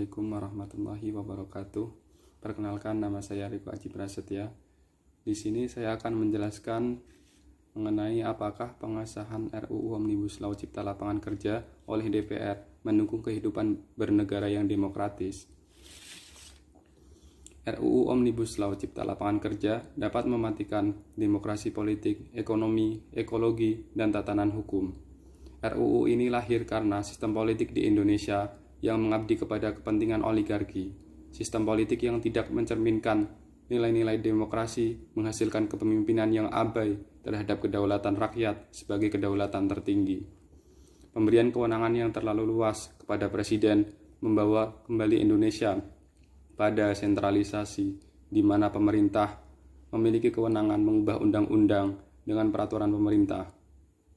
Assalamualaikum warahmatullahi wabarakatuh. Perkenalkan, nama saya Riko Aji Prasetya. Di sini saya akan menjelaskan mengenai apakah pengesahan RUU Omnibus Law Cipta Lapangan Kerja oleh DPR mendukung kehidupan bernegara yang demokratis. RUU Omnibus Law Cipta Lapangan Kerja dapat mematikan demokrasi politik, ekonomi, ekologi, dan tatanan hukum. RUU ini lahir karena sistem politik di Indonesia yang mengabdi kepada kepentingan oligarki. Sistem politik yang tidak mencerminkan nilai-nilai demokrasi menghasilkan kepemimpinan yang abai terhadap kedaulatan rakyat sebagai kedaulatan tertinggi. Pemberian kewenangan yang terlalu luas kepada Presiden membawa kembali Indonesia pada sentralisasi, di mana pemerintah memiliki kewenangan mengubah undang-undang dengan peraturan pemerintah.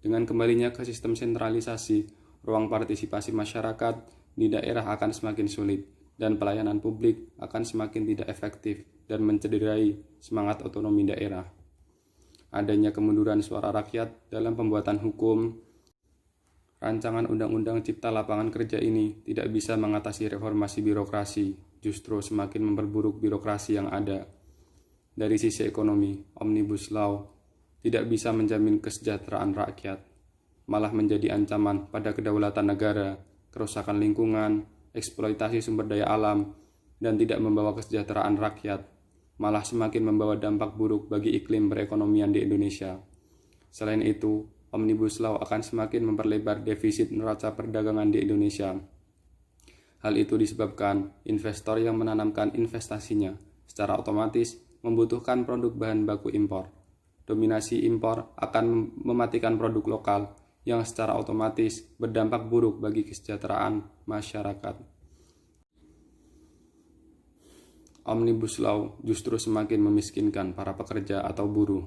Dengan kembalinya ke sistem sentralisasi, ruang partisipasi masyarakat di daerah akan semakin sulit dan pelayanan publik akan semakin tidak efektif dan mencederai semangat otonomi daerah. Adanya kemunduran suara rakyat dalam pembuatan hukum, rancangan Undang-Undang Cipta Lapangan Kerja ini tidak bisa mengatasi reformasi birokrasi, justru semakin memperburuk birokrasi yang ada. Dari sisi ekonomi, Omnibus Law tidak bisa menjamin kesejahteraan rakyat, malah menjadi ancaman pada kedaulatan negara, kerusakan lingkungan, eksploitasi sumber daya alam, dan tidak membawa kesejahteraan rakyat, malah semakin membawa dampak buruk bagi iklim perekonomian di Indonesia. Selain itu, Omnibus Law akan semakin memperlebar defisit neraca perdagangan di Indonesia. Hal itu disebabkan investor yang menanamkan investasinya secara otomatis membutuhkan produk bahan baku impor. Dominasi impor akan mematikan produk lokal yang secara otomatis berdampak buruk bagi kesejahteraan masyarakat. Omnibus Law justru semakin memiskinkan para pekerja atau buruh.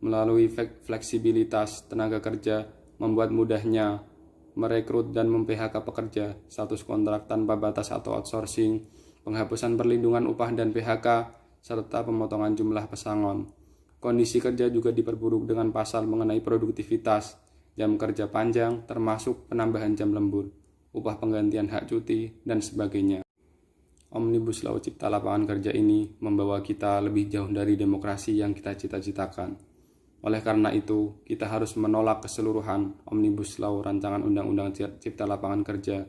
Melalui fleksibilitas tenaga kerja membuat mudahnya merekrut dan mem-PHK pekerja, status kontrak tanpa batas atau outsourcing, penghapusan perlindungan upah dan PHK, serta pemotongan jumlah pesangon. Kondisi kerja juga diperburuk dengan pasal mengenai produktivitas, jam kerja panjang, termasuk penambahan jam lembur, upah penggantian hak cuti, dan sebagainya. Omnibus Law Cipta Lapangan Kerja ini membawa kita lebih jauh dari demokrasi yang kita cita-citakan. Oleh karena itu, kita harus menolak keseluruhan Omnibus Law Rancangan Undang-Undang Cipta Lapangan Kerja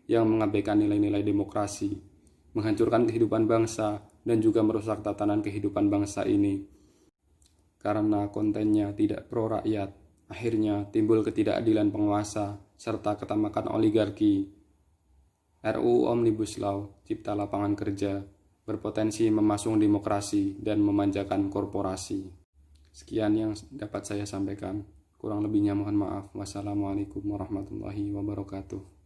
yang mengabaikan nilai-nilai demokrasi, menghancurkan kehidupan bangsa, dan juga merusak tatanan kehidupan bangsa ini. Karena kontennya tidak pro-rakyat, akhirnya timbul ketidakadilan penguasa serta ketamakan oligarki. RUU Omnibus Law Cipta Lapangan Kerja berpotensi memasung demokrasi dan memanjakan korporasi. Sekian yang dapat saya sampaikan. Kurang lebihnya mohon maaf. Wassalamualaikum warahmatullahi wabarakatuh.